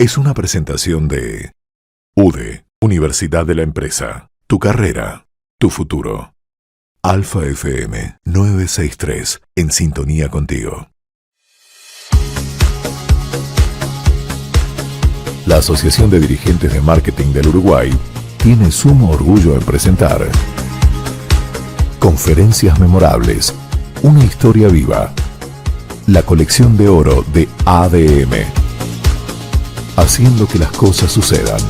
es una presentación de UDE, Universidad de la Empresa. Tu carrera, tu futuro. Alfa FM 963, en sintonía contigo. La Asociación de Dirigentes de Marketing del Uruguay tiene sumo orgullo en presentar Conferencias Memorables, una historia viva. La colección de oro de ADM. Haciendo que las cosas sucedan.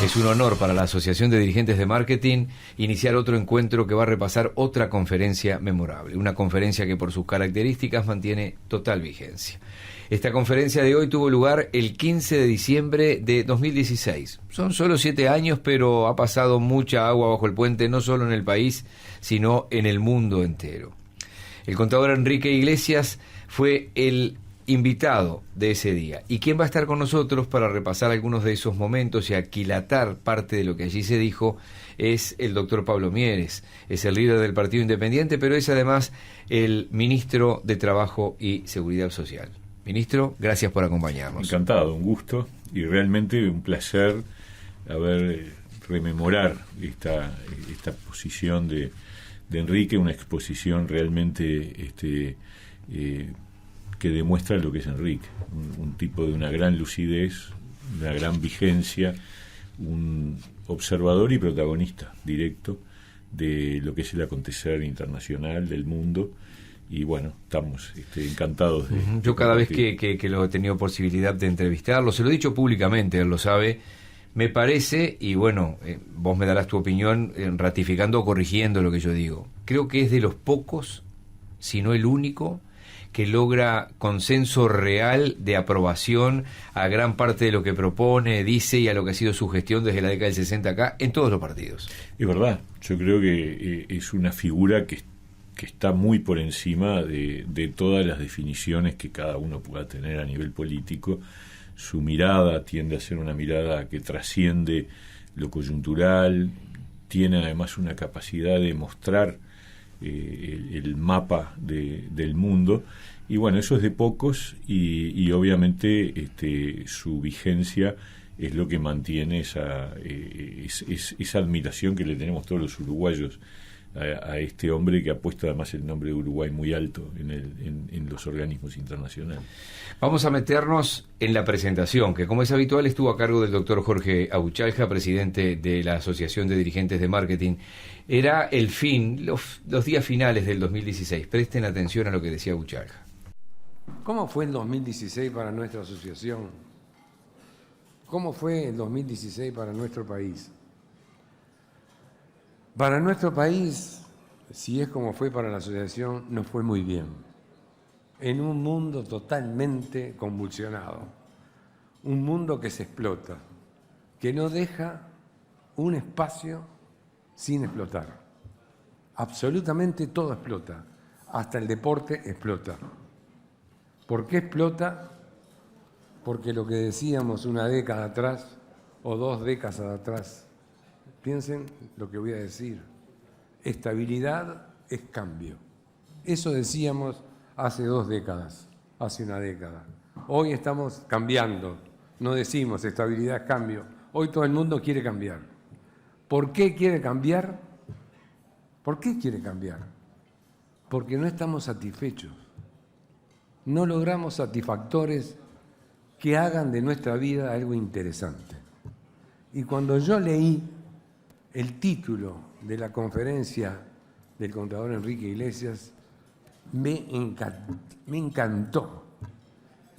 Es un honor para la Asociación de Dirigentes de Marketing iniciar otro encuentro que va a repasar otra conferencia memorable, una conferencia que por sus características mantiene total vigencia. Esta conferencia de hoy tuvo lugar el 15 de diciembre de 2016. Son solo 7 años, pero ha pasado mucha agua bajo el puente, no solo en el país, sino en el mundo entero. El contador Enrique Iglesias fue el invitado de ese día. ¿Y quién va a estar con nosotros para repasar algunos de esos momentos y aquilatar parte de lo que allí se dijo? Es el doctor Pablo Mieres. Es el líder del Partido Independiente, pero es además el ministro de Trabajo y Seguridad Social. Ministro, gracias por acompañarnos. Encantado, un gusto y realmente un placer rememorar esta posición de Enrique, una exposición realmente que demuestra lo que es Enrique, un tipo de una gran lucidez, una gran vigencia, un observador y protagonista directo de lo que es el acontecer internacional del mundo. Y bueno, estamos encantados de... Yo cada vez que lo he tenido posibilidad de entrevistarlo, se lo he dicho públicamente, él lo sabe, me parece, y bueno, vos me darás tu opinión ratificando o corrigiendo lo que yo digo, creo que es de los pocos, si no el único, que logra consenso real de aprobación a gran parte de lo que propone, dice y a lo que ha sido su gestión desde la década del 60 acá, en todos los partidos. Es verdad, yo creo que es una figura que está muy por encima de todas las definiciones que cada uno pueda tener a nivel político. Su mirada tiende a ser una mirada que trasciende lo coyuntural, tiene además una capacidad de mostrar el mapa del mundo, y bueno, eso es de pocos, y obviamente su vigencia es lo que mantiene esa admiración que le tenemos todos los uruguayos a este hombre que ha puesto además el nombre de Uruguay muy alto en los organismos internacionales. Vamos a meternos en la presentación, que como es habitual estuvo a cargo del doctor Jorge Abuchalja, presidente de la Asociación de Dirigentes de Marketing. Era el fin, los días finales del 2016. Presten atención a lo que decía Abuchalja. ¿Cómo fue el 2016 para nuestra asociación? ¿Cómo fue el 2016 para nuestro país? Para nuestro país, si es como fue para la asociación, nos fue muy bien. En un mundo totalmente convulsionado, un mundo que se explota, que no deja un espacio sin explotar. Absolutamente todo explota, hasta el deporte explota. ¿Por qué explota? Porque lo que decíamos una década atrás o 2 décadas atrás, piensen lo que voy a decir. Estabilidad es cambio. Eso decíamos hace 2 décadas, hace una década. Hoy estamos cambiando. No decimos estabilidad es cambio. Hoy todo el mundo quiere cambiar. ¿Por qué quiere cambiar? ¿Por qué quiere cambiar? Porque no estamos satisfechos. No logramos satisfactores que hagan de nuestra vida algo interesante. Y cuando yo leí el título de la conferencia del contador Enrique Iglesias, me encantó.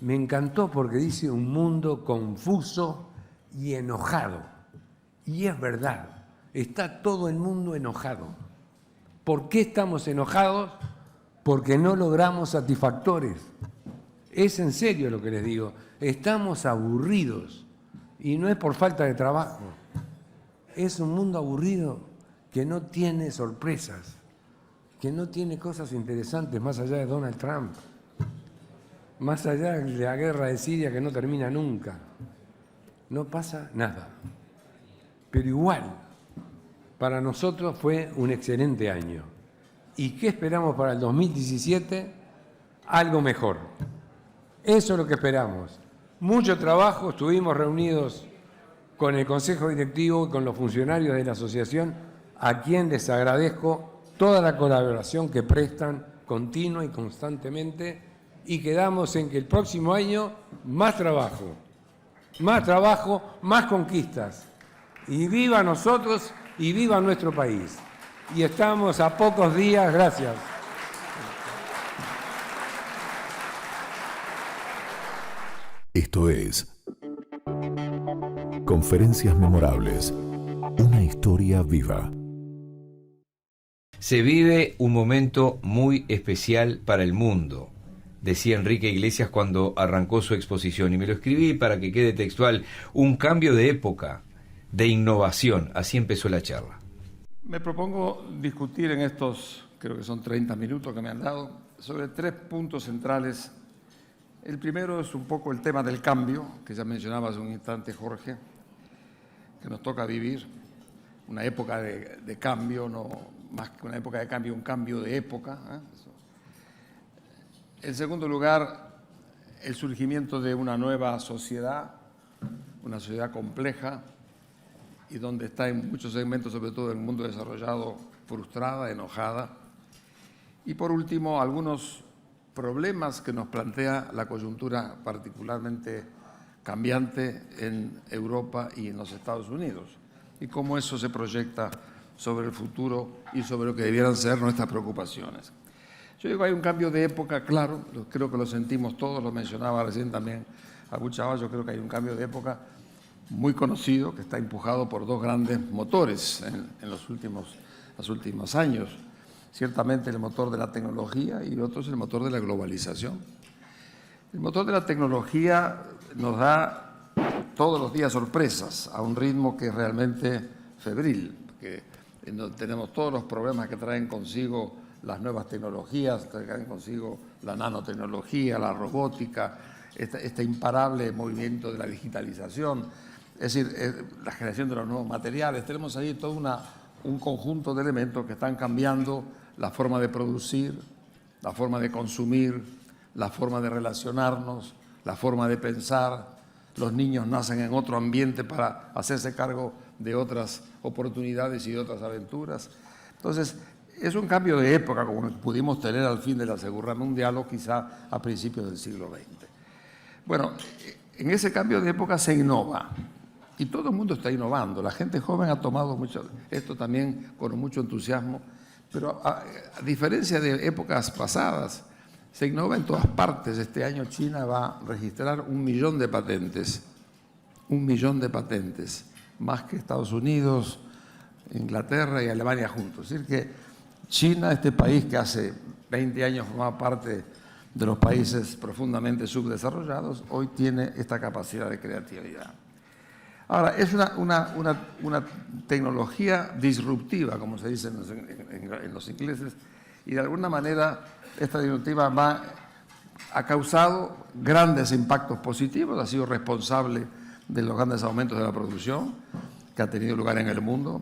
Me encantó porque dice un mundo confuso y enojado. Y es verdad, está todo el mundo enojado. ¿Por qué estamos enojados? Porque no logramos satisfactores. Es en serio lo que les digo. Estamos aburridos y no es por falta de trabajo. Es un mundo aburrido que no tiene sorpresas, que no tiene cosas interesantes más allá de Donald Trump, más allá de la guerra de Siria que no termina nunca. No pasa nada. Pero igual, para nosotros fue un excelente año. ¿Y qué esperamos para el 2017? Algo mejor. Eso es lo que esperamos. mucho trabajo, estuvimos reunidos con el Consejo Directivo y con los funcionarios de la asociación, a quien les agradezco toda la colaboración que prestan continua y constantemente, y quedamos en que el próximo año más trabajo, más conquistas. Y viva nosotros y viva nuestro país. Y estamos a pocos días, gracias. Esto es Conferencias Memorables. Una historia viva. Se vive un momento muy especial para el mundo, decía Enrique Iglesias cuando arrancó su exposición, y me lo escribí para que quede textual: un cambio de época, de innovación. Así empezó la charla. Me propongo discutir en estos, creo que son 30 minutos que me han dado, sobre 3 puntos centrales. El primero es un poco el tema del cambio, que ya mencionaba hace un instante Jorge, que nos toca vivir, una época de cambio, no más que una época de cambio, un cambio de época. En segundo lugar, el surgimiento de una nueva sociedad, una sociedad compleja, y donde está en muchos segmentos, sobre todo en el mundo desarrollado, frustrada, enojada. Y por último, algunos problemas que nos plantea la coyuntura particularmente cambiante en Europa y en los Estados Unidos, y cómo eso se proyecta sobre el futuro y sobre lo que debieran ser nuestras preocupaciones. Yo digo, hay un cambio de época, claro, creo que lo sentimos todos, lo mencionaba recién también Abu Chava, yo creo que hay un cambio de época muy conocido que está empujado por 2 grandes motores en los últimos años. Ciertamente el motor de la tecnología y el otro es el motor de la globalización. El motor de la tecnología nos da todos los días sorpresas a un ritmo que es realmente febril, porque tenemos todos los problemas que traen consigo las nuevas tecnologías, traen consigo la nanotecnología, la robótica, este imparable movimiento de la digitalización, es decir, la generación de los nuevos materiales. Tenemos ahí todo un conjunto de elementos que están cambiando la forma de producir, la forma de consumir, la forma de relacionarnos, la forma de pensar. Los niños nacen en otro ambiente para hacerse cargo de otras oportunidades y de otras aventuras. Entonces, es un cambio de época como pudimos tener al fin de la Segunda Guerra Mundial o quizá a principios del siglo XX. Bueno, en ese cambio de época se innova. Y todo el mundo está innovando. La gente joven ha tomado esto también con mucho entusiasmo, pero a diferencia de épocas pasadas, se innova en todas partes. Este año China va a registrar 1 millón de patentes. 1 millón de patentes, más que Estados Unidos, Inglaterra y Alemania juntos. Es decir que China, este país que hace 20 años formaba parte de los países profundamente subdesarrollados, hoy tiene esta capacidad de creatividad. Ahora, es una tecnología disruptiva, como se dice en los ingleses, y de alguna manera esta disruptiva ha causado grandes impactos positivos, ha sido responsable de los grandes aumentos de la producción que ha tenido lugar en el mundo,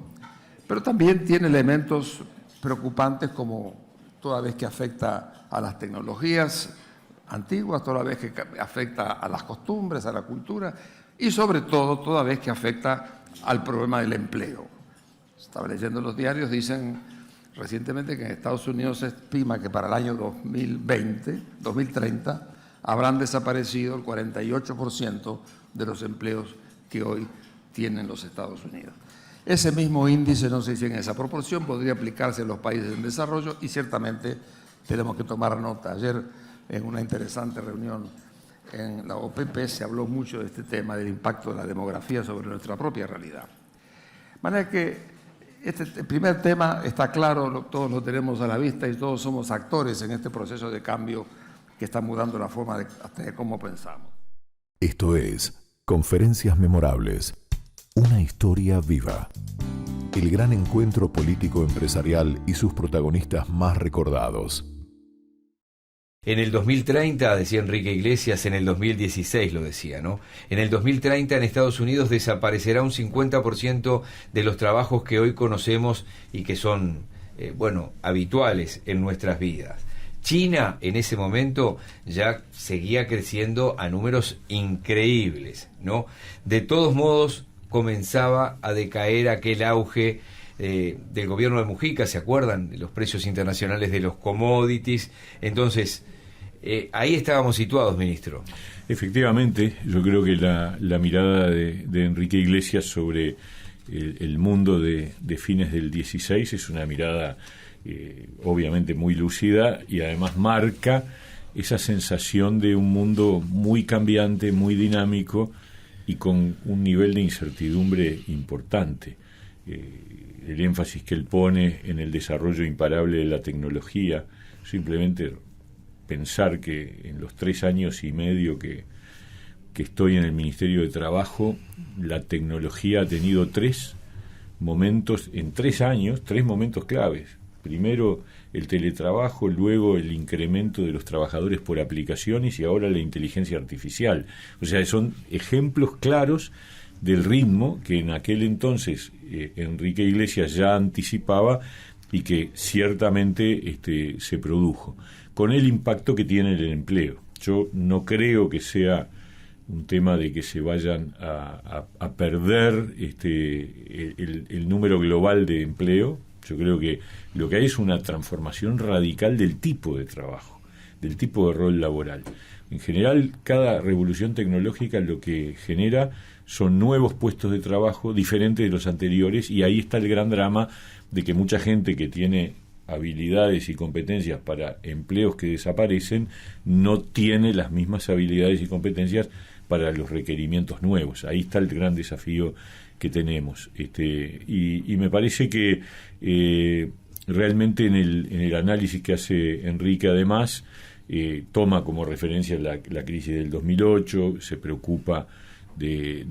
pero también tiene elementos preocupantes como toda vez que afecta a las tecnologías antiguas, toda vez que afecta a las costumbres, a la cultura, y sobre todo toda vez que afecta al problema del empleo. Estaba leyendo los diarios, dicen recientemente que en Estados Unidos se estima que para el año 2030, habrán desaparecido el 48% de los empleos que hoy tienen los Estados Unidos. Ese mismo índice, no sé si en esa proporción, podría aplicarse en los países en desarrollo y ciertamente tenemos que tomar nota. Ayer, en una interesante reunión en la OPP, se habló mucho de este tema, del impacto de la demografía sobre nuestra propia realidad. De manera que este primer tema está claro, todos lo tenemos a la vista y todos somos actores en este proceso de cambio que está mudando la forma hasta de cómo pensamos. Esto es Conferencias Memorables. Una historia viva. El gran encuentro político-empresarial y sus protagonistas más recordados. En el 2030, decía Enrique Iglesias, en el 2016 lo decía, ¿no? En el 2030 en Estados Unidos desaparecerá un 50% de los trabajos que hoy conocemos y que son, habituales en nuestras vidas. China en ese momento ya seguía creciendo a números increíbles, ¿no? De todos modos comenzaba a decaer aquel auge del gobierno de Mujica, ¿se acuerdan? De los precios internacionales de los commodities. Entonces, ahí estábamos situados, ministro. Efectivamente, yo creo que la mirada de Enrique Iglesias sobre el mundo de fines del 16 es una mirada obviamente muy lúcida y además marca esa sensación de un mundo muy cambiante, muy dinámico y con un nivel de incertidumbre importante. El énfasis que él pone en el desarrollo imparable de la tecnología, simplemente pensar que en los 3 años y medio que estoy en el Ministerio de Trabajo, la tecnología ha tenido 3 momentos, en 3 años, 3 momentos claves. Primero el teletrabajo, luego el incremento de los trabajadores por aplicaciones y ahora la inteligencia artificial. O sea, son ejemplos claros del ritmo que en aquel entonces Enrique Iglesias ya anticipaba y que ciertamente se produjo, con el impacto que tiene en el empleo. Yo no creo que sea un tema de que se vayan a perder el número global de empleo. Yo creo que lo que hay es una transformación radical del tipo de trabajo, del tipo de rol laboral. En general, cada revolución tecnológica lo que genera son nuevos puestos de trabajo diferentes de los anteriores, y ahí está el gran drama de que mucha gente que tiene habilidades y competencias para empleos que desaparecen no tiene las mismas habilidades y competencias para los requerimientos nuevos. Ahí está el gran desafío que tenemos. Y me parece que realmente en el análisis que hace Enrique, además, toma como referencia la crisis del 2008, se preocupa de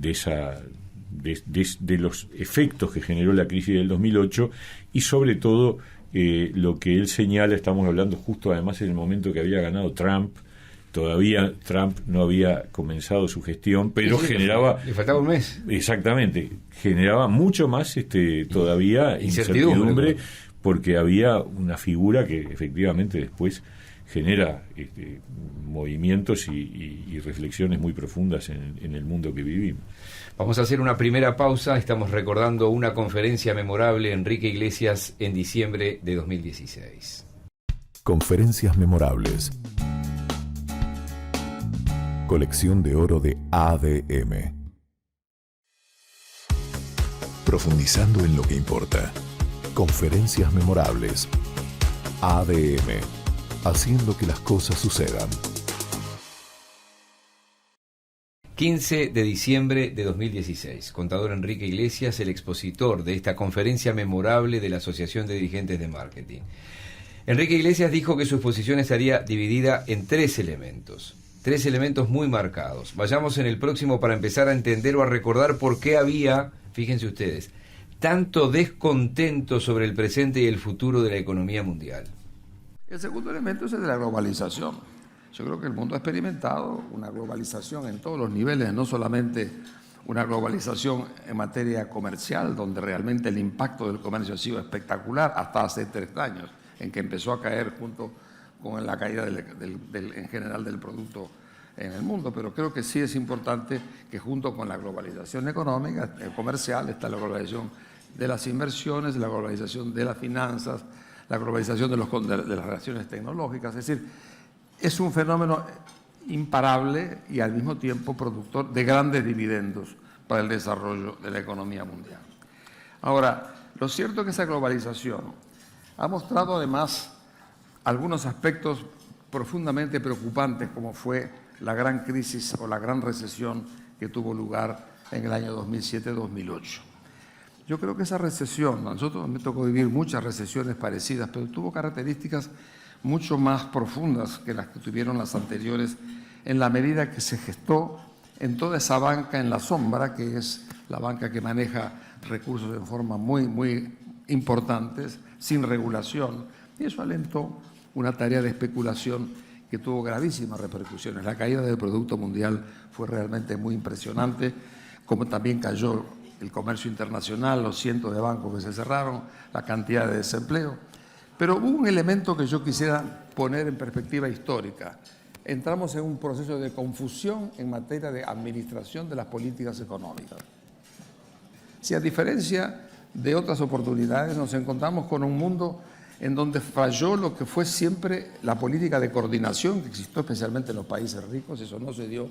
los efectos que generó la crisis del 2008 y sobre todo lo que él señala. Estamos hablando justo además en el momento que había ganado Trump. Todavía Trump no había comenzado su gestión, pero sí, generaba... Le faltaba un mes. Exactamente. Generaba mucho más todavía incertidumbre, porque había una figura que efectivamente después genera movimientos y reflexiones muy profundas en el mundo que vivimos. Vamos a hacer una primera pausa. Estamos recordando una conferencia memorable de Enrique Iglesias en diciembre de 2016. Conferencias memorables. Colección de oro de ADM. Profundizando en lo que importa. Conferencias memorables. ADM. Haciendo que las cosas sucedan. 15 de diciembre de 2016. Contador Enrique Iglesias, el expositor de esta conferencia memorable de la Asociación de Dirigentes de Marketing. Enrique Iglesias dijo que su exposición estaría dividida en 3 elementos. 3 elementos muy marcados. Vayamos en el próximo para empezar a entender o a recordar por qué había, fíjense ustedes, tanto descontento sobre el presente y el futuro de la economía mundial. El segundo elemento es el de la globalización. Yo creo que el mundo ha experimentado una globalización en todos los niveles, no solamente una globalización en materia comercial, donde realmente el impacto del comercio ha sido espectacular hasta hace 3 años, en que empezó a caer junto con la caída en general del producto en el mundo, pero creo que sí es importante que junto con la globalización económica, comercial, está la globalización de las inversiones, la globalización de las finanzas, la globalización de las relaciones tecnológicas. Es decir, es un fenómeno imparable y al mismo tiempo productor de grandes dividendos para el desarrollo de la economía mundial. Ahora, lo cierto es que esa globalización ha mostrado además algunos aspectos profundamente preocupantes, como fue la gran crisis o la gran recesión que tuvo lugar en el año 2007-2008. Yo creo que esa recesión, a nosotros me tocó vivir muchas recesiones parecidas, pero tuvo características mucho más profundas que las que tuvieron las anteriores, en la medida que se gestó en toda esa banca en la sombra, que es la banca que maneja recursos en forma muy, muy importantes, sin regulación, y eso alentó una tarea de especulación que tuvo gravísimas repercusiones. La caída del Producto Mundial fue realmente muy impresionante, como también cayó el comercio internacional, los cientos de bancos que se cerraron, la cantidad de desempleo. Pero hubo un elemento que yo quisiera poner en perspectiva histórica. Entramos en un proceso de confusión en materia de administración de las políticas económicas. Si a diferencia de otras oportunidades nos encontramos con un mundo en donde falló lo que fue siempre la política de coordinación que existió especialmente en los países ricos, eso no se dio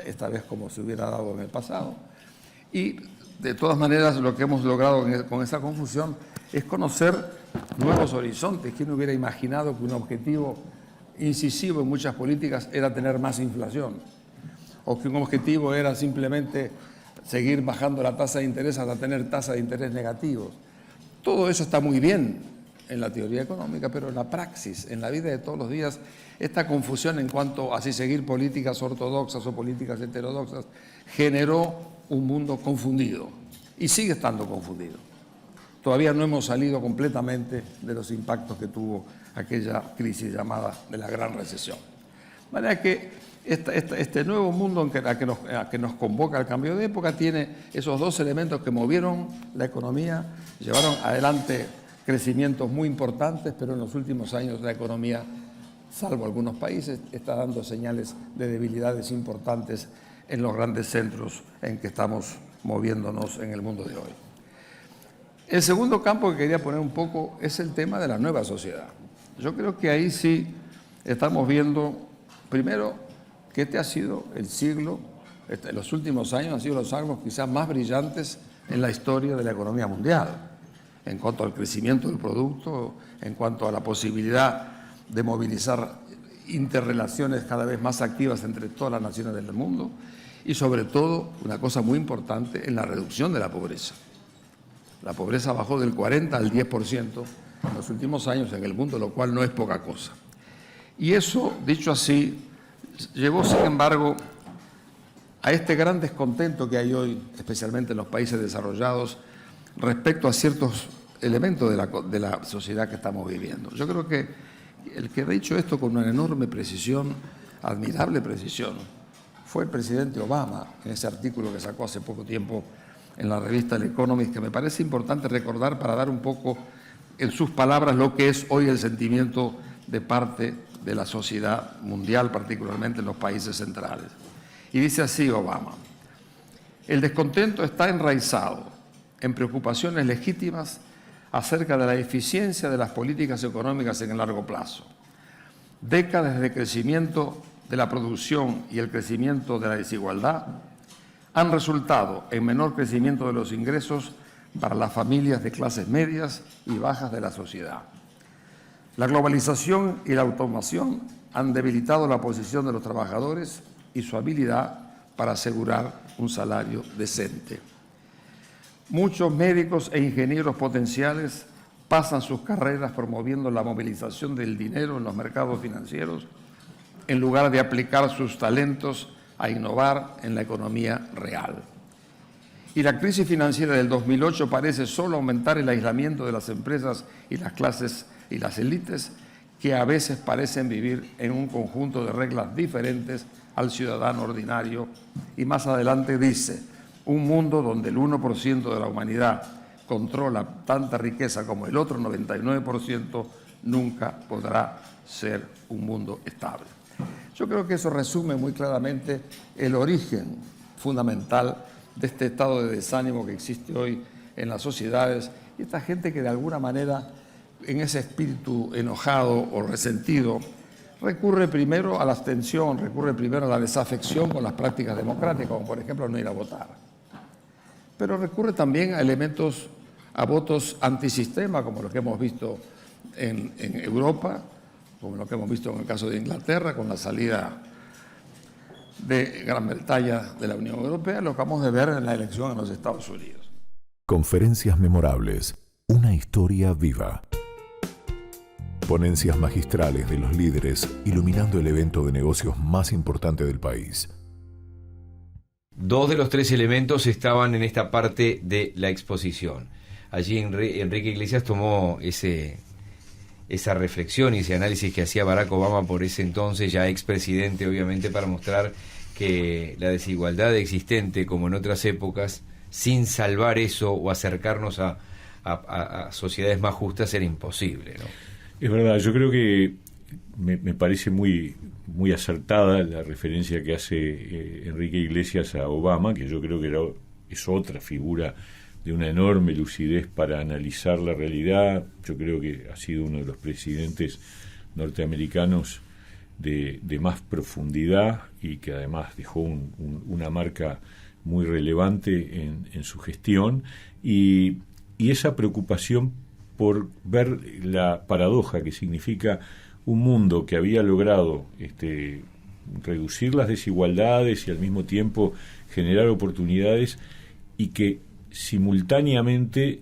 esta vez como se hubiera dado en el pasado. Y de todas maneras lo que hemos logrado con esa confusión es conocer nuevos horizontes. ¿Quién hubiera imaginado que un objetivo incisivo en muchas políticas era tener más inflación? O que un objetivo era simplemente seguir bajando la tasa de interés hasta tener tasas de interés negativos. Todo eso está muy bien en la teoría económica, pero en la praxis, en la vida de todos los días, esta confusión en cuanto a si seguir políticas ortodoxas o políticas heterodoxas generó un mundo confundido y sigue estando confundido. Todavía no hemos salido completamente de los impactos que tuvo aquella crisis llamada de la Gran Recesión. De manera que este nuevo mundo a que nos convoca el cambio de época tiene esos dos elementos que movieron la economía, llevaron adelante crecimientos muy importantes, pero en los últimos años la economía, salvo algunos países, está dando señales de debilidades importantes en los grandes centros en que estamos moviéndonos en el mundo de hoy. El segundo campo que quería poner un poco es el tema de la nueva sociedad. Yo creo que ahí sí estamos viendo, primero, que este ha sido el siglo, los últimos años han sido los años quizás más brillantes en la historia de la economía mundial, en cuanto al crecimiento del producto, en cuanto a la posibilidad de movilizar interrelaciones cada vez más activas entre todas las naciones del mundo y sobre todo, una cosa muy importante, en la reducción de la pobreza. La pobreza bajó del 40 al 10% en los últimos años en el mundo, lo cual no es poca cosa. Y eso, dicho así, llevó, sin embargo, a este gran descontento que hay hoy, especialmente en los países desarrollados, respecto a ciertos elementos de la sociedad que estamos viviendo. Yo creo que el que ha dicho esto con una enorme precisión, admirable precisión, fue el presidente Obama, en ese artículo que sacó hace poco tiempo en la revista El Economist, que me parece importante recordar para dar un poco en sus palabras lo que es hoy el sentimiento de parte de la sociedad mundial, particularmente en los países centrales. Y dice así Obama: el descontento está enraizado en preocupaciones legítimas acerca de la eficiencia de las políticas económicas en el largo plazo. Décadas de crecimiento de la producción y el crecimiento de la desigualdad han resultado en menor crecimiento de los ingresos para las familias de clases medias y bajas de la sociedad. La globalización y la automación han debilitado la posición de los trabajadores y su habilidad para asegurar un salario decente. Muchos médicos e ingenieros potenciales pasan sus carreras promoviendo la movilización del dinero en los mercados financieros en lugar de aplicar sus talentos a innovar en la economía real. Y la crisis financiera del 2008 parece solo aumentar el aislamiento de las empresas y las clases y las élites que a veces parecen vivir en un conjunto de reglas diferentes al ciudadano ordinario. Y más adelante dice: un mundo donde el 1% de la humanidad controla tanta riqueza como el otro 99% nunca podrá ser un mundo estable. Yo creo que eso resume muy claramente el origen fundamental de este estado de desánimo que existe hoy en las sociedades y esta gente que de alguna manera, en ese espíritu enojado o resentido, recurre primero a la abstención, recurre primero a la desafección con las prácticas democráticas, como por ejemplo no ir a votar. Pero recurre también a elementos, a votos antisistema, como lo que hemos visto en Europa, como lo que hemos visto en el caso de Inglaterra, con la salida de Gran Bretaña de la Unión Europea, lo que acabamos de ver en la elección en los Estados Unidos. Conferencias memorables, una historia viva. Ponencias magistrales de los líderes iluminando el evento de negocios más importante del país. Dos de los tres elementos estaban en esta parte de la exposición. Allí Enrique Iglesias tomó esa reflexión y ese análisis que hacía Barack Obama por ese entonces, ya expresidente obviamente, para mostrar que la desigualdad existente, como en otras épocas, sin salvar eso o acercarnos a sociedades más justas, era imposible, ¿no? Es verdad, yo creo que me parece muy acertada la referencia que hace Enrique Iglesias a Obama, que yo creo que es otra figura de una enorme lucidez para analizar la realidad. Yo creo que ha sido uno de los presidentes norteamericanos de más profundidad y que además dejó una marca muy relevante en su gestión, y esa preocupación por ver la paradoja que significa un mundo que había logrado reducir las desigualdades y al mismo tiempo generar oportunidades, y que simultáneamente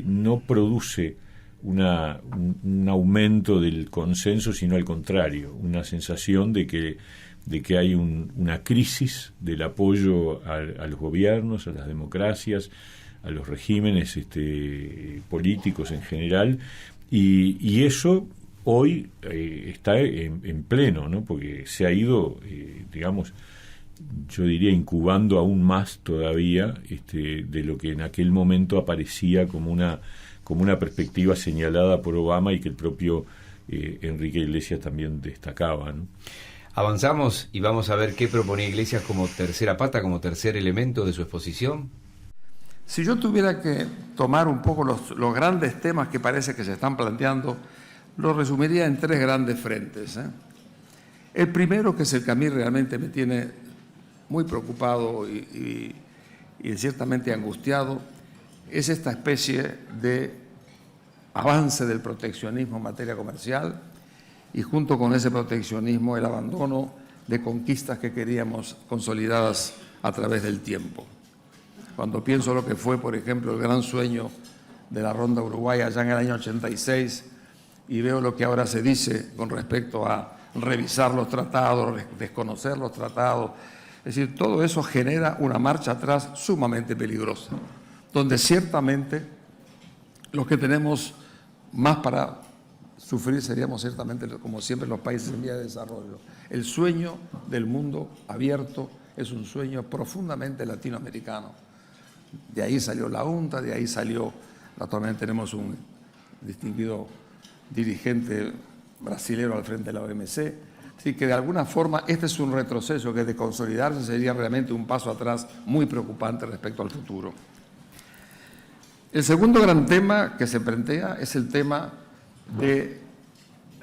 no produce un aumento del consenso, sino al contrario, una sensación de que hay una crisis del apoyo a los gobiernos, a las democracias, a los regímenes políticos en general, y eso hoy está en pleno, ¿no? Porque se ha ido, digamos, yo diría, incubando aún más todavía de lo que en aquel momento aparecía como una perspectiva señalada por Obama y que el propio Enrique Iglesias también destacaba, ¿no? Avanzamos y vamos a ver qué proponía Iglesias como tercera pata, como tercer elemento de su exposición. Si yo tuviera que tomar un poco los grandes temas que parece que se están planteando, los resumiría en tres grandes frentes. El primero, que es el que a mí realmente me tiene muy preocupado y ciertamente angustiado, es esta especie de avance del proteccionismo en materia comercial, y junto con ese proteccionismo el abandono de conquistas que queríamos consolidadas a través del tiempo. Cuando pienso lo que fue, por ejemplo, el gran sueño de la Ronda Uruguaya allá en el año 86, y veo lo que ahora se dice con respecto a revisar los tratados, desconocer los tratados, es decir, todo eso genera una marcha atrás sumamente peligrosa, donde ciertamente los que tenemos más para sufrir seríamos ciertamente, como siempre, los países en vía de desarrollo. El sueño del mundo abierto es un sueño profundamente latinoamericano. De ahí salió la UNTA, de ahí salió, actualmente tenemos un distinguido dirigente brasilero al frente de la OMC. Así que de alguna forma este es un retroceso que, de consolidarse, sería realmente un paso atrás muy preocupante respecto al futuro. El segundo gran tema que se plantea es el tema de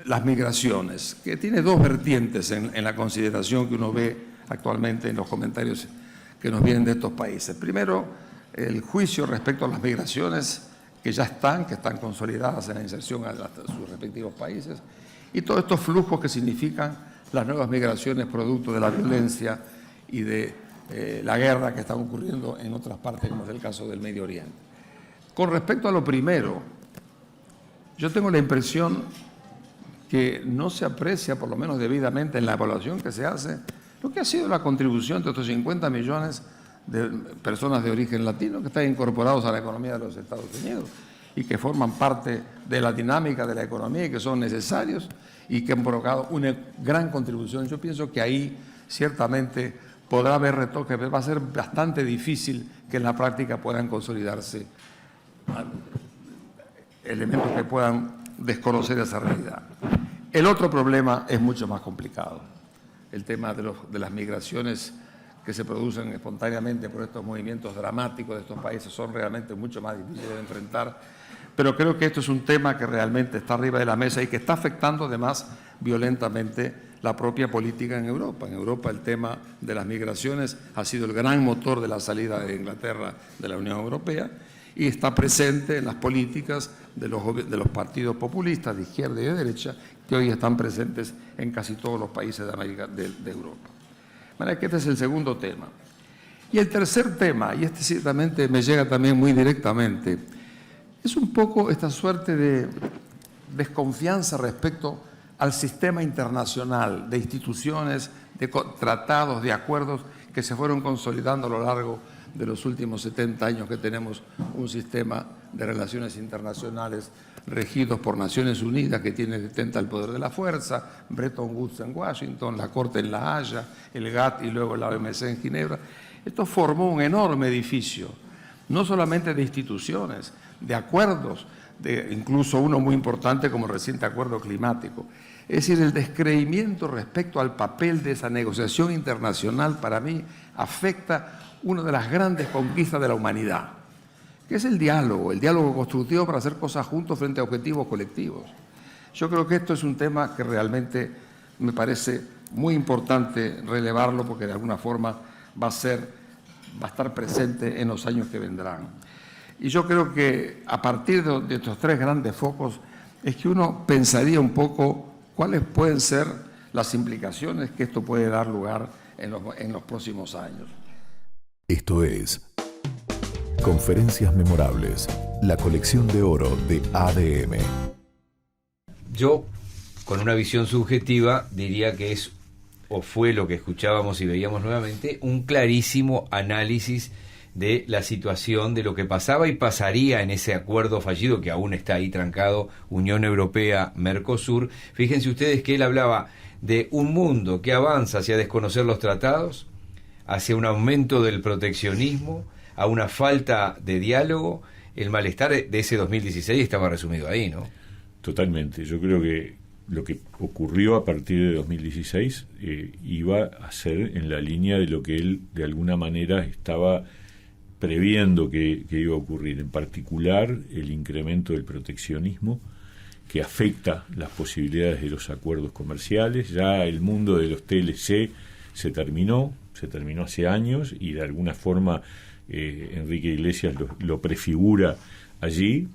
las migraciones, que tiene dos vertientes en la consideración que uno ve actualmente en los comentarios que nos vienen de estos países. Primero, el juicio respecto a las migraciones que están consolidadas en la inserción a sus respectivos países, y todos estos flujos que significan las nuevas migraciones producto de la violencia y de la guerra que están ocurriendo en otras partes, como es el caso del Medio Oriente. Con respecto a lo primero, yo tengo la impresión que no se aprecia, por lo menos debidamente en la evaluación que se hace, lo que ha sido la contribución de estos 50 millones de personas de origen latino que están incorporados a la economía de los Estados Unidos y que forman parte de la dinámica de la economía y que son necesarios y que han provocado una gran contribución. Yo pienso que ahí ciertamente podrá haber retoques, pero va a ser bastante difícil que en la práctica puedan consolidarse elementos que puedan desconocer esa realidad. El otro problema es mucho más complicado, el tema de las migraciones que se producen espontáneamente por estos movimientos dramáticos de estos países son realmente mucho más difíciles de enfrentar, pero creo que esto es un tema que realmente está arriba de la mesa y que está afectando además violentamente la propia política en Europa. En Europa el tema de las migraciones ha sido el gran motor de la salida de Inglaterra de la Unión Europea y está presente en las políticas de los partidos populistas de izquierda y de derecha que hoy están presentes en casi todos los países de Europa. De manera que este es el segundo tema. Y el tercer tema, y este ciertamente me llega también muy directamente, es un poco esta suerte de desconfianza respecto al sistema internacional de instituciones, de tratados, de acuerdos que se fueron consolidando a lo largo de los últimos 70 años que tenemos un sistema de relaciones internacionales regidos por Naciones Unidas que detenta el poder de la fuerza, Bretton Woods en Washington, la Corte en La Haya, el GATT y luego la OMC en Ginebra. Esto formó un enorme edificio, no solamente de instituciones, de acuerdos, incluso uno muy importante como el reciente acuerdo climático. Es decir, el descreimiento respecto al papel de esa negociación internacional para mí afecta una de las grandes conquistas de la humanidad, que es el diálogo constructivo para hacer cosas juntos frente a objetivos colectivos. Yo creo que esto es un tema que realmente me parece muy importante relevarlo porque de alguna forma va a estar presente en los años que vendrán. Y yo creo que a partir de estos tres grandes focos es que uno pensaría un poco cuáles pueden ser las implicaciones que esto puede dar lugar en los próximos años. Esto es Conferencias Memorables, la colección de oro de ADM. Yo, con una visión subjetiva, diría que es, o fue lo que escuchábamos y veíamos nuevamente, un clarísimo análisis de la situación, de lo que pasaba y pasaría en ese acuerdo fallido que aún está ahí trancado, Unión Europea-Mercosur. Fíjense ustedes que él hablaba de un mundo que avanza hacia desconocer los tratados, hacia un aumento del proteccionismo, a una falta de diálogo. El malestar de ese 2016 estaba resumido ahí, ¿no? Totalmente. Yo creo que lo que ocurrió a partir de 2016 iba a ser en la línea de lo que él de alguna manera estaba previendo que iba a ocurrir, en particular el incremento del proteccionismo que afecta las posibilidades de los acuerdos comerciales. Ya el mundo de los TLC se terminó hace años y de alguna forma Enrique Iglesias lo prefigura allí,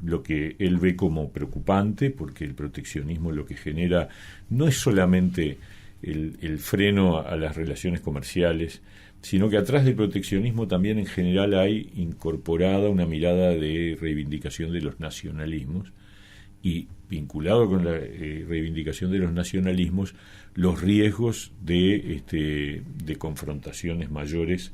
lo que él ve como preocupante, porque el proteccionismo lo que genera no es solamente el freno a las relaciones comerciales, sino que atrás del proteccionismo también en general hay incorporada una mirada de reivindicación de los nacionalismos, y vinculado con la reivindicación de los nacionalismos, los riesgos de confrontaciones mayores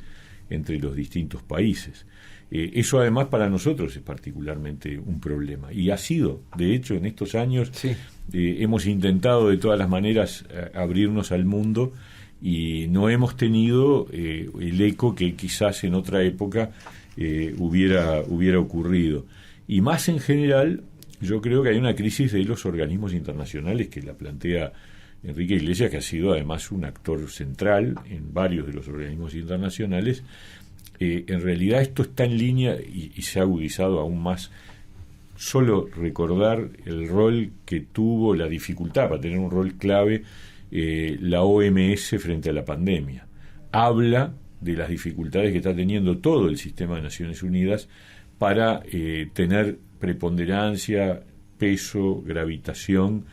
entre los distintos países. Eso además para nosotros es particularmente un problema, y ha sido, de hecho, en estos años sí. Hemos intentado de todas las maneras abrirnos al mundo y no hemos tenido el eco que quizás en otra época hubiera ocurrido. Y más en general, yo creo que hay una crisis de los organismos internacionales que la plantea Enrique Iglesias, que ha sido además un actor central en varios de los organismos internacionales. En realidad esto está en línea y se ha agudizado aún más. Solo recordar el rol que tuvo, la dificultad para tener un rol clave, la OMS frente a la pandemia. Habla de las dificultades que está teniendo todo el sistema de Naciones Unidas para tener preponderancia, peso, gravitación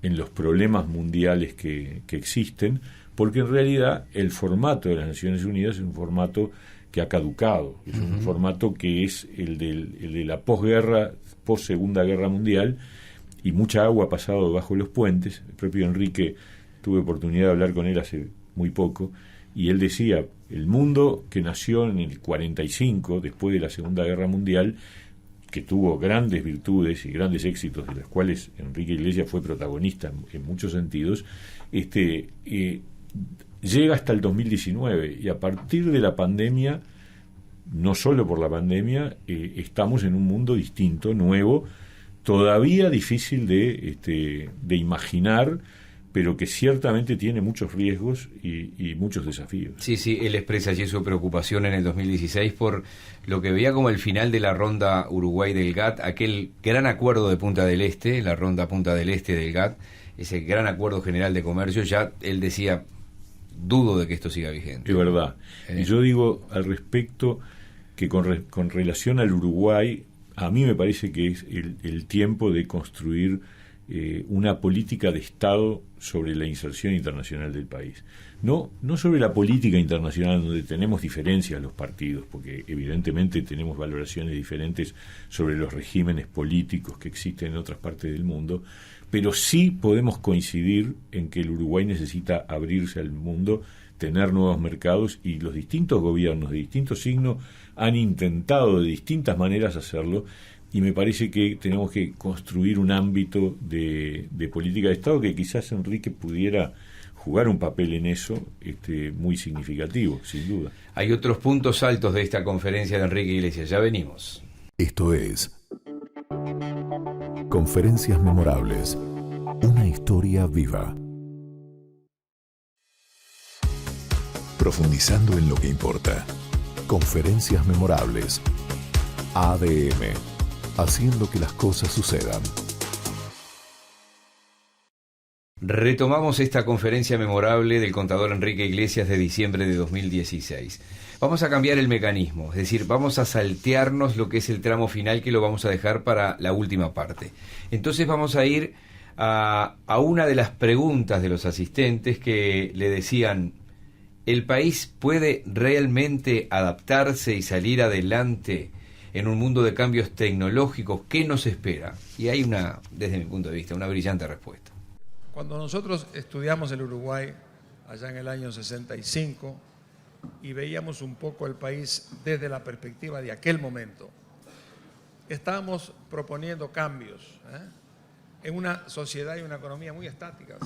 en los problemas mundiales que existen, porque en realidad el formato de las Naciones Unidas es un formato que ha caducado, es un formato que es el de la posguerra, post-Segunda Guerra Mundial, y mucha agua ha pasado debajo de los puentes. El propio Enrique, tuve oportunidad de hablar con él hace muy poco, y él decía, el mundo que nació en el 45, después de la Segunda Guerra Mundial, que tuvo grandes virtudes y grandes éxitos, de los cuales Enrique Iglesias fue protagonista en muchos sentidos, llega hasta el 2019, y a partir de la pandemia, no solo por la pandemia, estamos en un mundo distinto, nuevo, todavía difícil de imaginar, pero que ciertamente tiene muchos riesgos y muchos desafíos. Sí, él expresa allí su preocupación en el 2016 por lo que veía como el final de la ronda Uruguay del GATT, aquel gran acuerdo de Punta del Este, la ronda Punta del Este del GATT, ese gran acuerdo general de comercio. Ya él decía, dudo de que esto siga vigente. Es verdad. Y yo digo al respecto que con relación al Uruguay, a mí me parece que es el tiempo de construir una política de Estado sobre la inserción internacional del país. No sobre la política internacional donde tenemos diferencias los partidos, porque evidentemente tenemos valoraciones diferentes sobre los regímenes políticos que existen en otras partes del mundo, pero sí podemos coincidir en que el Uruguay necesita abrirse al mundo, tener nuevos mercados, y los distintos gobiernos de distintos signos han intentado de distintas maneras hacerlo, y me parece que tenemos que construir un ámbito de política de Estado que quizás Enrique pudiera jugar un papel en eso muy significativo, sin duda. Hay otros puntos altos de esta conferencia de Enrique Iglesias, ya venimos. Esto es Conferencias memorables. Una historia viva. Profundizando en lo que importa. Conferencias memorables. ADM. Haciendo que las cosas sucedan. Retomamos esta conferencia memorable del contador Enrique Iglesias de diciembre de 2016. Vamos a cambiar el mecanismo, es decir, vamos a saltearnos lo que es el tramo final, que lo vamos a dejar para la última parte. Entonces vamos a ir a una de las preguntas de los asistentes que le decían: ¿el país puede realmente adaptarse y salir adelante en un mundo de cambios tecnológicos? ¿Qué nos espera? Y hay desde mi punto de vista, una brillante respuesta. Cuando nosotros estudiamos el Uruguay, allá en el año 65, y veíamos un poco el país desde la perspectiva de aquel momento, estábamos proponiendo cambios en una sociedad y una economía muy estáticas.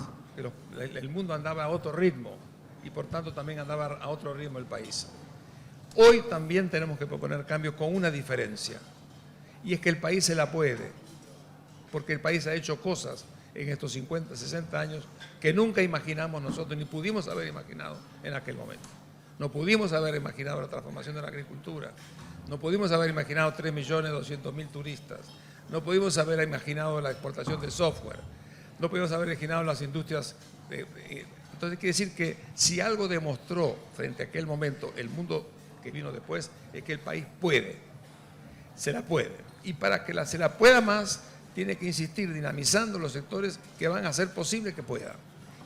El mundo andaba a otro ritmo y por tanto también andaba a otro ritmo el país. Hoy también tenemos que proponer cambios con una diferencia, y es que el país se la puede, porque el país ha hecho cosas en estos 50, 60 años que nunca imaginamos nosotros, ni pudimos haber imaginado en aquel momento. No pudimos haber imaginado la transformación de la agricultura, no pudimos haber imaginado 3.200.000 turistas, no pudimos haber imaginado la exportación de software, no pudimos haber imaginado las industrias. Entonces quiere decir que si algo demostró frente a aquel momento el mundo que vino después, es que el país puede, se la puede. Y para que se la pueda más, tiene que insistir dinamizando los sectores que van a hacer posible que pueda.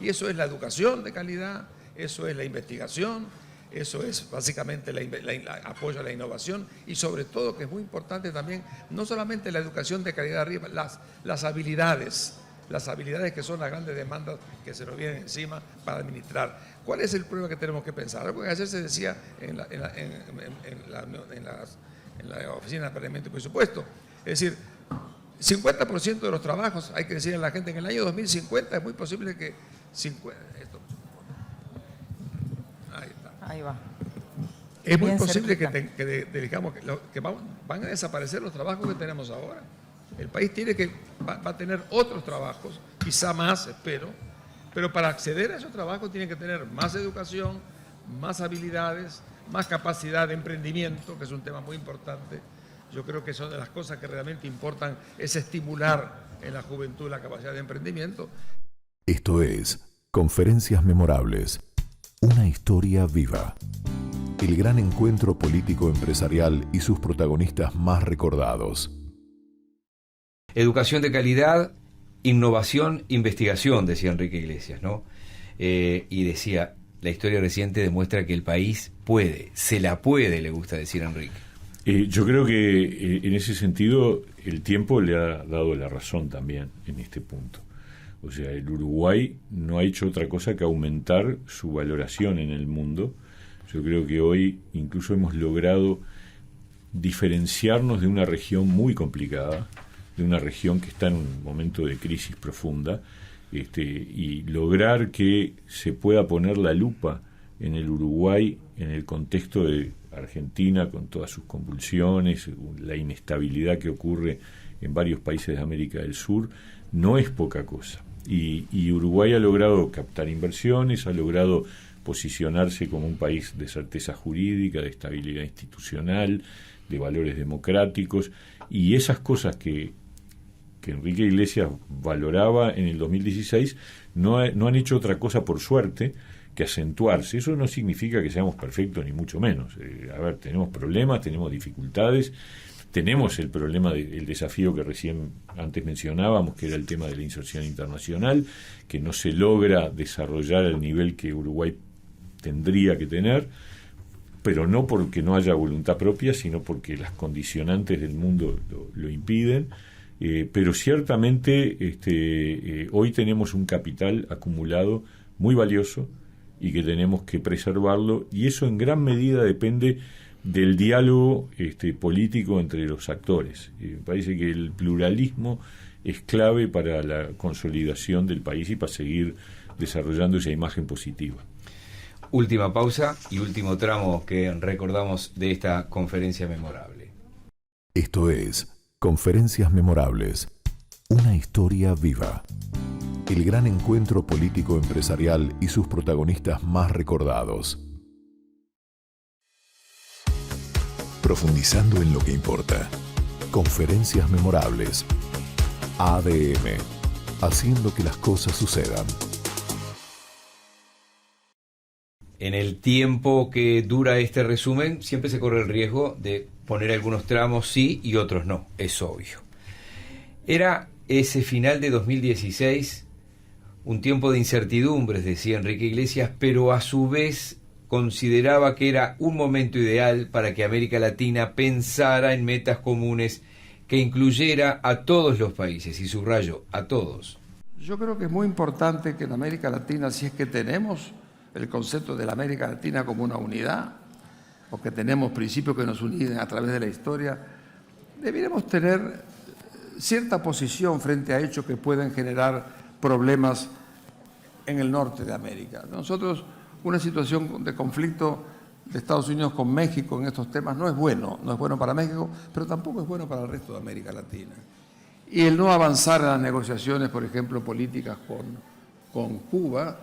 Y eso es la educación de calidad, eso es la investigación, eso es básicamente el apoyo a la innovación, y sobre todo, que es muy importante también, no solamente la educación de calidad arriba, las habilidades que son las grandes demandas que se nos vienen encima para administrar. ¿Cuál es el problema que tenemos que pensar? Algo que ayer se decía en la Oficina de Planeamiento y Presupuesto. Es decir, 50% de los trabajos, hay que decirle a la gente, en el año 2050 es muy posible que... Ahí va. Es muy Bien posible cerquita. que van a desaparecer los trabajos que tenemos ahora. El país va a tener otros trabajos, quizá más, espero, pero para acceder a esos trabajos tiene que tener más educación, más habilidades, más capacidad de emprendimiento, que es un tema muy importante. Yo creo que son de las cosas que realmente importan, es estimular en la juventud la capacidad de emprendimiento. Esto es Conferencias Memorables. Una historia viva. El gran encuentro político-empresarial y sus protagonistas más recordados. Educación de calidad, innovación, investigación, decía Enrique Iglesias, ¿no? Y decía, la historia reciente demuestra que el país puede, se la puede, le gusta decir a Enrique. Yo creo que en ese sentido el tiempo le ha dado la razón también en este punto. O sea, el Uruguay no ha hecho otra cosa que aumentar su valoración en el mundo. Yo creo que hoy incluso hemos logrado diferenciarnos de una región muy complicada, de una región que está en un momento de crisis profunda, y lograr que se pueda poner la lupa en el Uruguay en el contexto de Argentina, con todas sus convulsiones, la inestabilidad que ocurre en varios países de América del Sur, no es poca cosa. Y Uruguay ha logrado captar inversiones, ha logrado posicionarse como un país de certeza jurídica, de estabilidad institucional, de valores democráticos, y esas cosas que Enrique Iglesias valoraba en el 2016 no han hecho otra cosa, por suerte, que acentuarse. Eso no significa que seamos perfectos, ni mucho menos. Tenemos problemas, tenemos dificultades, tenemos el problema del desafío que recién antes mencionábamos, que era el tema de la inserción internacional, que no se logra desarrollar al nivel que Uruguay tendría que tener, pero no porque no haya voluntad propia, sino porque las condicionantes del mundo lo impiden. Pero ciertamente hoy tenemos un capital acumulado muy valioso y que tenemos que preservarlo, y eso en gran medida depende del diálogo político entre los actores. Me parece que el pluralismo es clave para la consolidación del país y para seguir desarrollando esa imagen positiva. Última pausa y último tramo que recordamos de esta conferencia memorable. Esto es Conferencias memorables. Una historia viva. El gran encuentro político-empresarial y sus protagonistas más recordados. Profundizando en lo que importa. Conferencias memorables. ADM. Haciendo que las cosas sucedan. En el tiempo que dura este resumen, siempre se corre el riesgo de poner algunos tramos sí y otros no, es obvio. Era ese final de 2016 un tiempo de incertidumbres, decía Enrique Iglesias, pero a su vez consideraba que era un momento ideal para que América Latina pensara en metas comunes que incluyera a todos los países, y subrayo, a todos. Yo creo que es muy importante que en América Latina, si es que tenemos el concepto de la América Latina como una unidad, o que tenemos principios que nos unen a través de la historia, deberíamos tener cierta posición frente a hechos que pueden generar problemas en el norte de América. Nosotros, una situación de conflicto de Estados Unidos con México en estos temas no es bueno para México, pero tampoco es bueno para el resto de América Latina. Y el no avanzar en las negociaciones, por ejemplo, políticas con Cuba,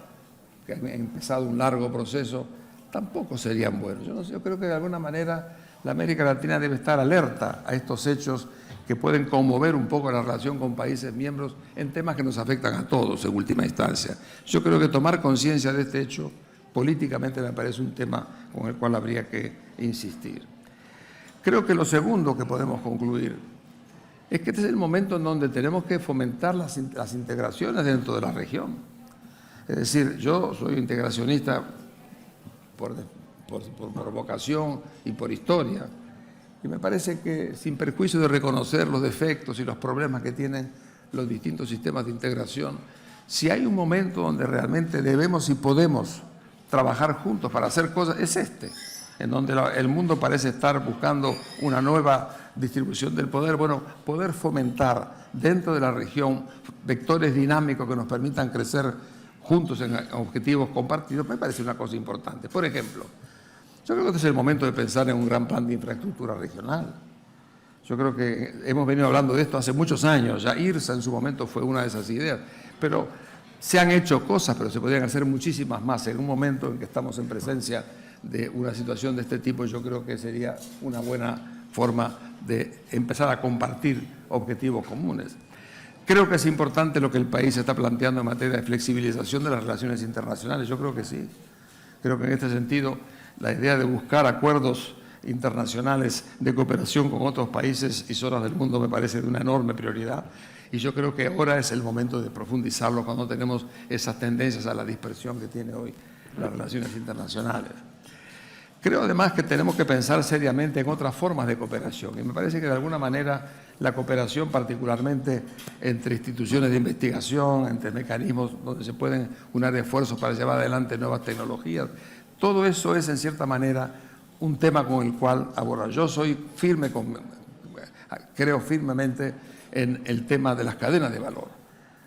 que han empezado un largo proceso, tampoco serían buenos. Yo creo que de alguna manera la América Latina debe estar alerta a estos hechos que pueden conmover un poco la relación con países miembros en temas que nos afectan a todos en última instancia. Yo creo que tomar conciencia de este hecho políticamente me parece un tema con el cual habría que insistir. Creo que lo segundo que podemos concluir es que este es el momento en donde tenemos que fomentar las integraciones dentro de la región. Es decir, yo soy integracionista por vocación y por historia, y me parece que sin perjuicio de reconocer los defectos y los problemas que tienen los distintos sistemas de integración, si hay un momento donde realmente debemos y podemos trabajar juntos para hacer cosas, es este, en donde el mundo parece estar buscando una nueva distribución del poder. Bueno, poder fomentar dentro de la región vectores dinámicos que nos permitan crecer juntos en objetivos compartidos, me parece una cosa importante. Por ejemplo, yo creo que este es el momento de pensar en un gran plan de infraestructura regional. Yo creo que hemos venido hablando de esto hace muchos años, ya IRSA en su momento fue una de esas ideas, pero se han hecho cosas, pero se podrían hacer muchísimas más. En un momento en que estamos en presencia de una situación de este tipo, yo creo que sería una buena forma de empezar a compartir objetivos comunes. Creo que es importante lo que el país está planteando en materia de flexibilización de las relaciones internacionales. Yo creo que sí. Creo que en este sentido la idea de buscar acuerdos internacionales de cooperación con otros países y zonas del mundo me parece de una enorme prioridad. Y yo creo que ahora es el momento de profundizarlo cuando tenemos esas tendencias a la dispersión que tiene hoy las relaciones internacionales. Creo además que tenemos que pensar seriamente en otras formas de cooperación. Y me parece que de alguna manera la cooperación, particularmente entre instituciones de investigación, entre mecanismos donde se pueden unir esfuerzos para llevar adelante nuevas tecnologías, todo eso es en cierta manera un tema con el cual abordar. Yo soy firme, creo firmemente en el tema de las cadenas de valor.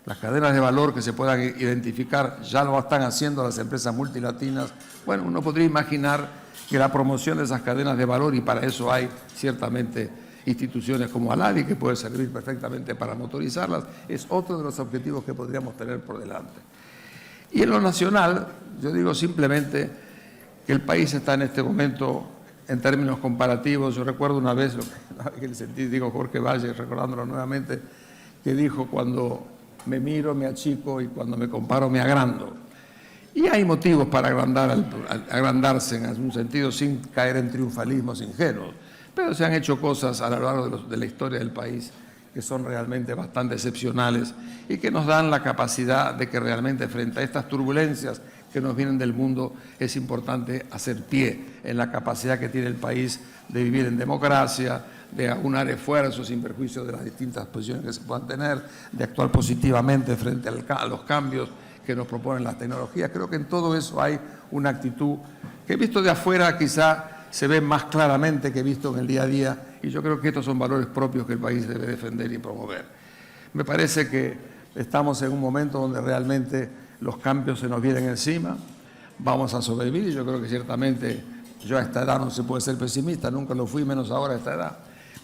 Las cadenas de valor que se puedan identificar ya lo están haciendo las empresas multilatinas. Bueno, uno podría imaginar que la promoción de esas cadenas de valor, y para eso hay ciertamente instituciones como ALADI que puede servir perfectamente para motorizarlas, es otro de los objetivos que podríamos tener por delante. Y en lo nacional, yo digo simplemente que el país está en este momento, en términos comparativos, yo recuerdo una vez, digo Jorge Valle, recordándolo nuevamente, que dijo: cuando me miro me achico y cuando me comparo me agrando. Y hay motivos para agrandarse en algún sentido sin caer en triunfalismos ingenuos. Pero se han hecho cosas a lo largo de la historia del país que son realmente bastante excepcionales y que nos dan la capacidad de que realmente frente a estas turbulencias que nos vienen del mundo es importante hacer pie en la capacidad que tiene el país de vivir en democracia, de aunar esfuerzos sin perjuicio de las distintas posiciones que se puedan tener, de actuar positivamente frente a los cambios que nos proponen las tecnologías. Creo que en todo eso hay una actitud que visto de afuera quizá se ve más claramente que visto en el día a día, y yo creo que estos son valores propios que el país debe defender y promover. Me parece que estamos en un momento donde realmente los cambios se nos vienen encima, vamos a sobrevivir, y yo creo que ciertamente, yo a esta edad no se puede ser pesimista, nunca lo fui, menos ahora a esta edad,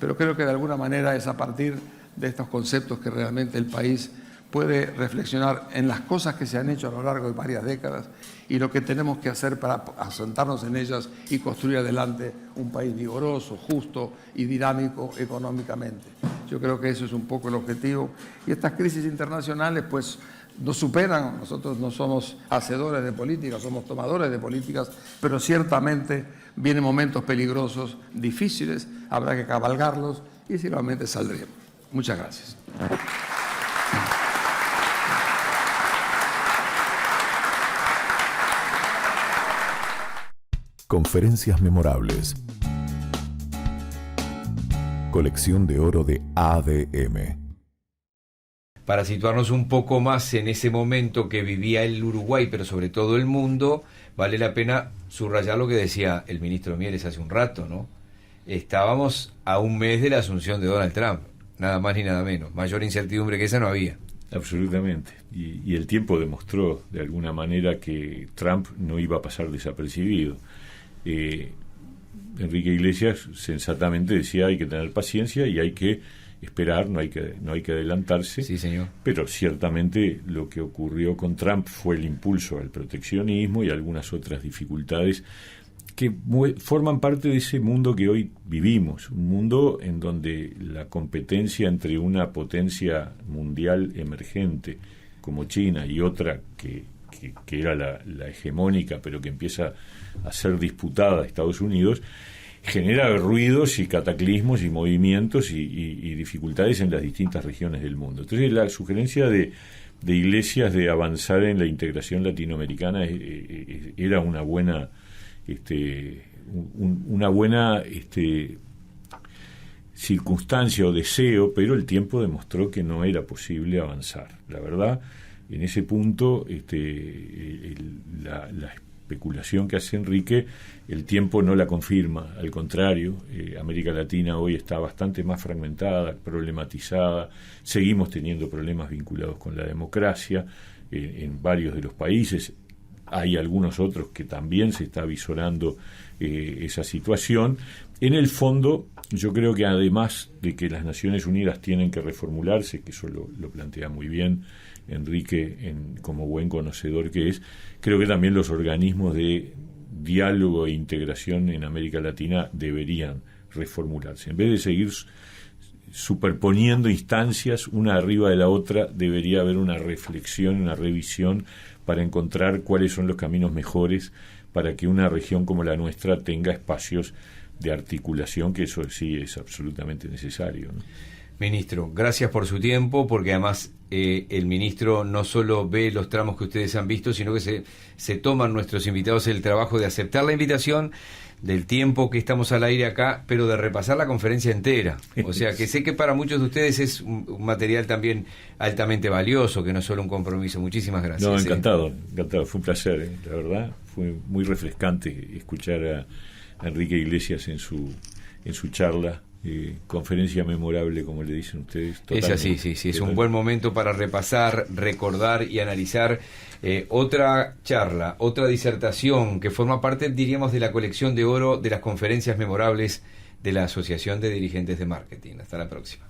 pero creo que de alguna manera es a partir de estos conceptos que realmente el país puede reflexionar en las cosas que se han hecho a lo largo de varias décadas y lo que tenemos que hacer para asentarnos en ellas y construir adelante un país vigoroso, justo y dinámico económicamente. Yo creo que eso es un poco el objetivo. Y estas crisis internacionales pues nos superan. Nosotros no somos hacedores de políticas, somos tomadores de políticas, pero ciertamente vienen momentos peligrosos, difíciles, habrá que cabalgarlos y seguramente saldremos. Muchas gracias. Conferencias memorables. Colección de oro de ADM. Para situarnos un poco más en ese momento que vivía el Uruguay, pero sobre todo el mundo, vale la pena subrayar lo que decía el ministro Mieres hace un rato, ¿no? Estábamos a un mes de la asunción de Donald Trump, nada más ni nada menos. Mayor incertidumbre que esa no había. Absolutamente. Y el tiempo demostró de alguna manera que Trump no iba a pasar desapercibido. Enrique Iglesias sensatamente decía hay que tener paciencia y hay que esperar, no hay que adelantarse. Sí, señor. Pero ciertamente lo que ocurrió con Trump fue el impulso al proteccionismo y algunas otras dificultades que forman parte de ese mundo que hoy vivimos, un mundo en donde la competencia entre una potencia mundial emergente como China y otra que era la hegemónica, pero que empieza a ser disputada, Estados Unidos, genera ruidos y cataclismos y movimientos y dificultades en las distintas regiones del mundo. Entonces la sugerencia de Iglesias de avanzar en la integración latinoamericana era una buena circunstancia o deseo, pero el tiempo demostró que no era posible avanzar. La verdad, en ese punto la especulación que hace Enrique, el tiempo no la confirma, al contrario. América Latina hoy está bastante más fragmentada, problematizada, seguimos teniendo problemas vinculados con la democracia en varios de los países. Hay algunos otros que también se está visorando esa situación. En el fondo, yo creo que además de que las Naciones Unidas tienen que reformularse, que eso lo plantea muy bien Enrique como buen conocedor que es, creo que también los organismos de diálogo e integración en América Latina deberían reformularse. En vez de seguir superponiendo instancias una arriba de la otra, debería haber una reflexión, una revisión para encontrar cuáles son los caminos mejores para que una región como la nuestra tenga espacios de articulación, que eso sí es absolutamente necesario, ¿no? Ministro, gracias por su tiempo, porque además el ministro no solo ve los tramos que ustedes han visto, sino que se toman nuestros invitados el trabajo de aceptar la invitación, del tiempo que estamos al aire acá, pero de repasar la conferencia entera. O sea, que sé que para muchos de ustedes es un material también altamente valioso, que no es solo un compromiso. Muchísimas gracias. No, encantado, fue un placer, la verdad, fue muy refrescante escuchar a Enrique Iglesias en su charla. Conferencia memorable, como le dicen ustedes. Es así, sí, es un buen momento para repasar, recordar y analizar otra charla, otra disertación que forma parte, diríamos, de la colección de oro de las conferencias memorables de la Asociación de Dirigentes de Marketing. Hasta la próxima.